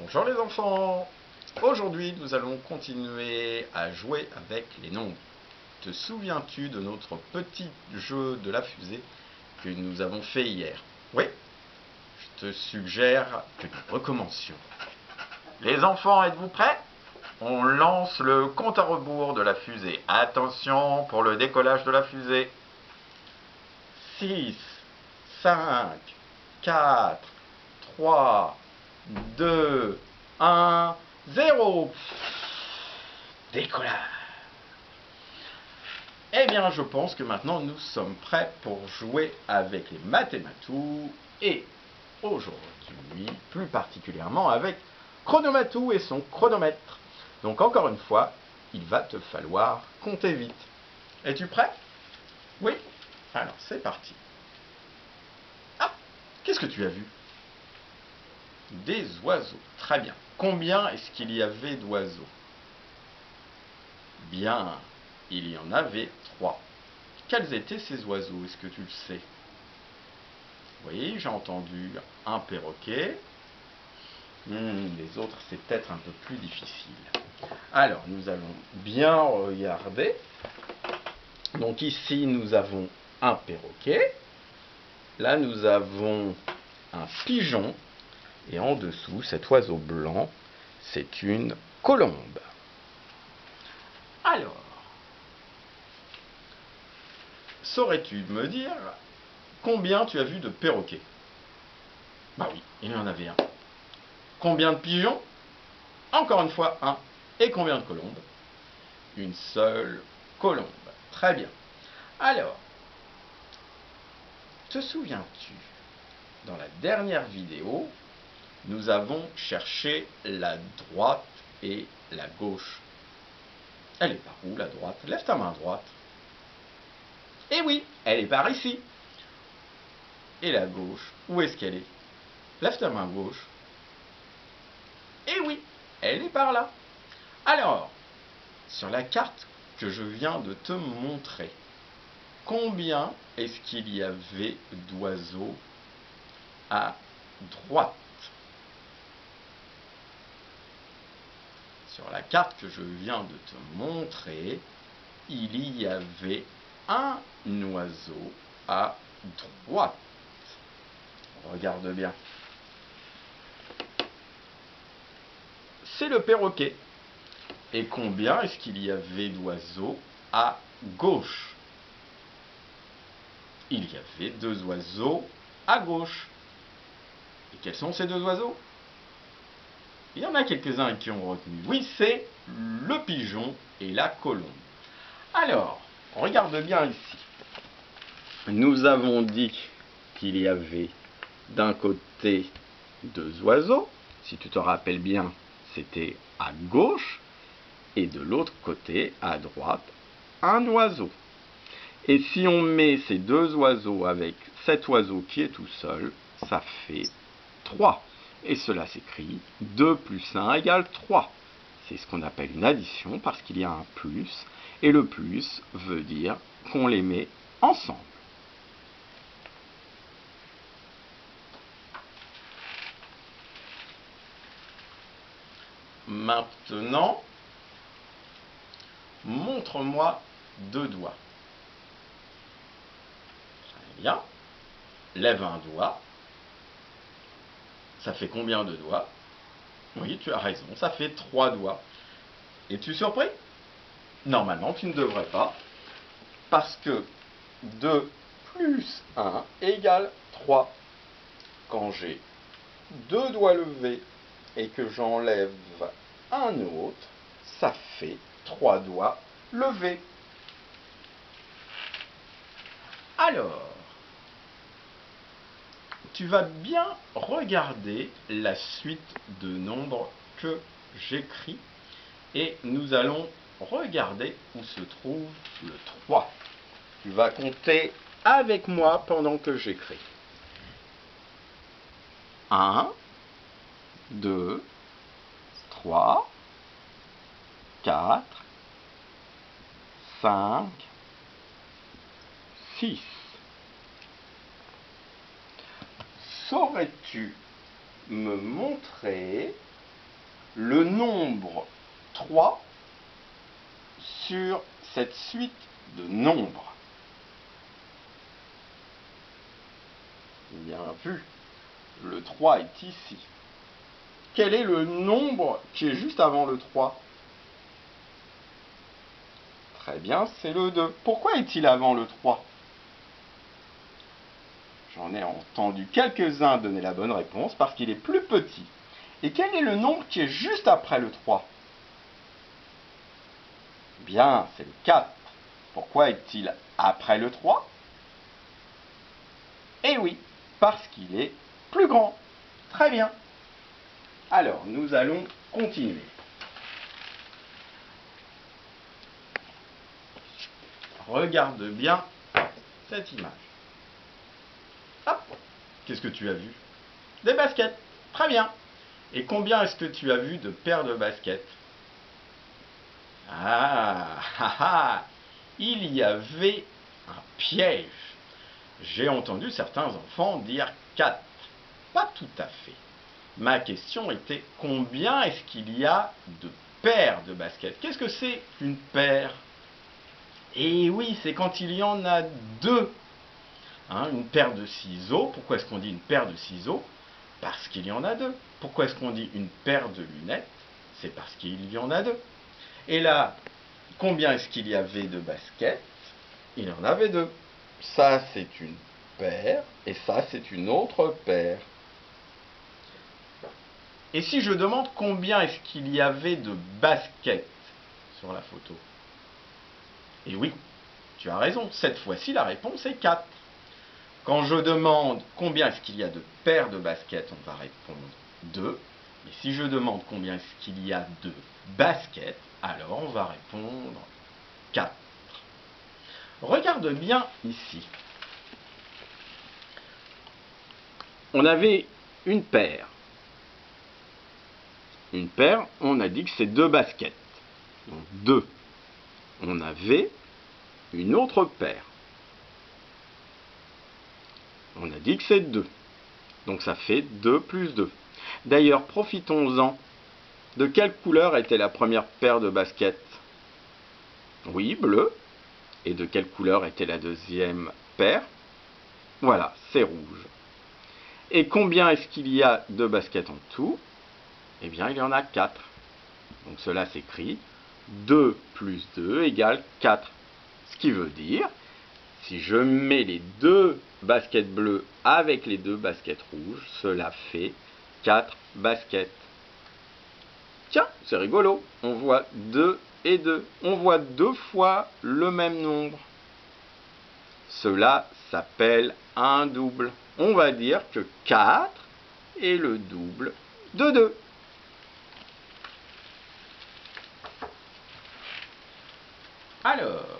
Bonjour les enfants. Aujourd'hui, nous allons continuer à jouer avec les nombres. Te souviens-tu de notre petit jeu de la fusée que nous avons fait hier? Oui? Je te suggère que nous recommencions. Les enfants, êtes-vous prêts? On lance le compte à rebours de la fusée. Attention pour le décollage de la fusée. 6, 5, 4, 3, 2, 1, 0. Décollage. Eh bien, je pense que maintenant nous sommes prêts pour jouer avec les mathématou et aujourd'hui, plus particulièrement avec Chronomatou et son chronomètre. Donc encore une fois, il va te falloir compter vite. Es-tu prêt? Oui? Alors c'est parti. Ah! Qu'est-ce que tu as vu? Des oiseaux. Très bien. Combien est-ce qu'il y avait d'oiseaux? Bien, il y en avait 3. Quels étaient ces oiseaux? Est-ce que tu le sais? Oui, j'ai entendu un perroquet. Les autres, c'est peut-être un peu plus difficile. Alors, nous allons bien regarder. Donc ici, nous avons un perroquet. Là, nous avons un pigeon. Et en dessous, cet oiseau blanc, c'est une colombe. Alors, saurais-tu me dire combien tu as vu de perroquets? Bah oui, il y en avait un. Combien de pigeons? Encore une fois, un. Et combien de colombes? Une seule colombe. Très bien. Alors, te souviens-tu, dans la dernière vidéo, nous avons cherché la droite et la gauche. Elle est par où, la droite? Lève ta main droite. Eh oui, elle est par ici. Et la gauche, où est-ce qu'elle est? Lève ta main gauche. Eh oui, elle est par là. Alors, sur la carte que je viens de te montrer, combien est-ce qu'il y avait d'oiseaux à droite? Sur la carte que je viens de te montrer, il y avait un oiseau à droite. Regarde bien. C'est le perroquet. Et combien est-ce qu'il y avait d'oiseaux à gauche? Il y avait 2 oiseaux à gauche. Et quels sont ces 2 oiseaux? Il y en a quelques-uns qui ont retenu. Oui, c'est le pigeon et la colombe. Alors, regarde bien ici. Nous avons dit qu'il y avait d'un côté 2 oiseaux. Si tu te rappelles bien, c'était à gauche. Et de l'autre côté, à droite, un oiseau. Et si on met ces 2 oiseaux avec cet oiseau qui est tout seul, ça fait 3. Et cela s'écrit 2 plus 1 égale 3. C'est ce qu'on appelle une addition parce qu'il y a un plus. Et le plus veut dire qu'on les met ensemble. Maintenant, montre-moi 2 doigts. Très bien. Lève un doigt. Ça fait combien de doigts? Oui, tu as raison, ça fait 3 doigts. Es-tu surpris? Normalement, tu ne devrais pas, parce que 2 plus 1 égale 3. Quand j'ai 2 doigts levés et que j'enlève un autre, ça fait 3 doigts levés. Alors, tu vas bien regarder la suite de nombres que j'écris et nous allons regarder où se trouve le 3. Tu vas compter avec moi pendant que j'écris. 1, 2, 3, 4, 5, 6. Saurais-tu me montrer le nombre 3 sur cette suite de nombres? Bien vu, le 3 est ici. Quel est le nombre qui est juste avant le 3? Très bien, c'est le 2. Pourquoi est-il avant le 3? J'en ai entendu quelques-uns donner la bonne réponse parce qu'il est plus petit. Et quel est le nombre qui est juste après le 3? Bien, c'est le 4. Pourquoi est-il après le 3? Eh oui, parce qu'il est plus grand. Très bien. Alors, nous allons continuer. Regarde bien cette image. Hop, qu'est-ce que tu as vu? Des baskets. Très bien. Et combien est-ce que tu as vu de paires de baskets? Ah, il y avait un piège. J'ai entendu certains enfants dire 4. Pas tout à fait. Ma question était combien est-ce qu'il y a de paires de baskets? Qu'est-ce que c'est une paire? Eh oui, c'est quand il y en a deux. Une paire de ciseaux. Pourquoi est-ce qu'on dit une paire de ciseaux? Parce qu'il y en a deux. Pourquoi est-ce qu'on dit une paire de lunettes? C'est parce qu'il y en a deux. Et là, combien est-ce qu'il y avait de baskets? Il y en avait deux. Ça, c'est une paire, et ça, c'est une autre paire. Et si je demande combien est-ce qu'il y avait de baskets sur la photo? Et oui, tu as raison, cette fois-ci, la réponse est 4. Quand je demande combien est-ce qu'il y a de paires de baskets, on va répondre 2. Et si je demande combien est-ce qu'il y a de baskets, alors on va répondre 4. Regarde bien ici. On avait une paire. Une paire, on a dit que c'est deux baskets. Donc 2. On avait une autre paire. On a dit que c'est 2. Donc ça fait 2 plus 2. D'ailleurs, profitons-en. De quelle couleur était la première paire de baskets? Oui, bleu. Et de quelle couleur était la deuxième paire? Voilà, c'est rouge. Et combien est-ce qu'il y a de baskets en tout? Eh bien, il y en a 4. Donc cela s'écrit 2 plus 2 égale 4. Ce qui veut dire, si je mets les deux baskets bleues avec les deux baskets rouges, cela fait 4 baskets. Tiens, c'est rigolo. On voit 2 et 2. On voit 2 fois le même nombre. Cela s'appelle un double. On va dire que 4 est le double de 2. Alors,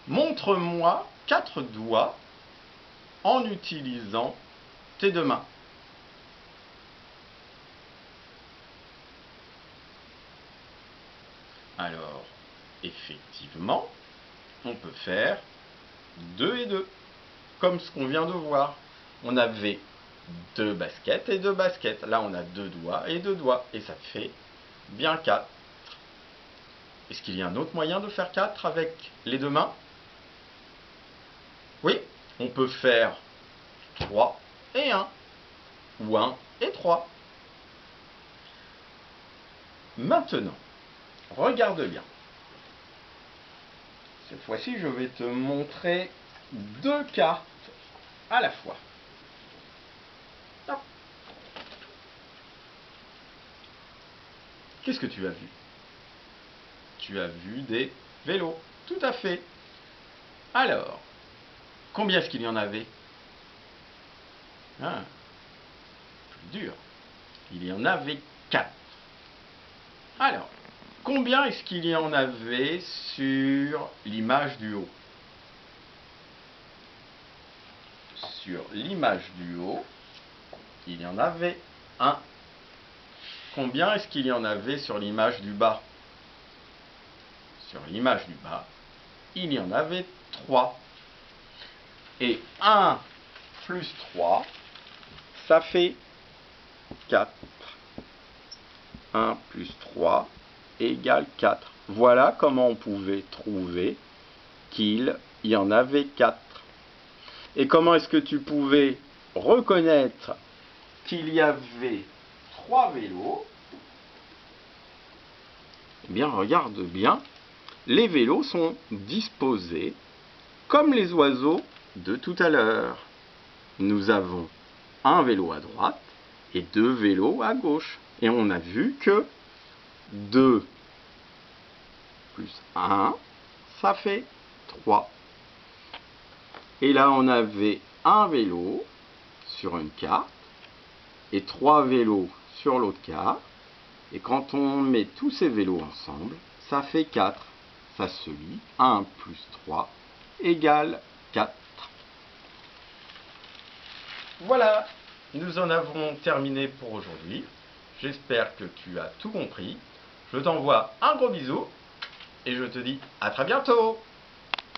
montre-moi 4 doigts en utilisant tes deux mains. Alors, effectivement, on peut faire 2 et 2, comme ce qu'on vient de voir. On avait 2 baskets et 2 baskets. Là, on a 2 doigts et 2 doigts, et ça fait bien 4. Est-ce qu'il y a un autre moyen de faire 4 avec les deux mains? Oui, on peut faire 3 et 1, ou 1 et 3. Maintenant, regarde bien. Cette fois-ci, je vais te montrer 2 cartes à la fois. Qu'est-ce que tu as vu? Tu as vu des vélos. Tout à fait. Alors, combien est-ce qu'il y en avait? Plus dur. Il y en avait 4. Alors, combien est-ce qu'il y en avait sur l'image du haut? Sur l'image du haut, il y en avait 1. Combien est-ce qu'il y en avait sur l'image du bas? Sur l'image du bas, il y en avait 3. Et 1 plus 3, ça fait 4. 1 plus 3 égale 4. Voilà comment on pouvait trouver qu'il y en avait 4. Et comment est-ce que tu pouvais reconnaître qu'il y avait 3 vélos? Eh bien, regarde bien, les vélos sont disposés comme les oiseaux de tout à l'heure. Nous avons un vélo à droite et 2 vélos à gauche. Et on a vu que 2 plus 1, ça fait 3. Et là, on avait un vélo sur une carte et 3 vélos sur l'autre carte. Et quand on met tous ces vélos ensemble, ça fait 4. Ça se lit 1 plus 3 égale 4. Voilà, nous en avons terminé pour aujourd'hui. J'espère que tu as tout compris. Je t'envoie un gros bisou et je te dis à très bientôt.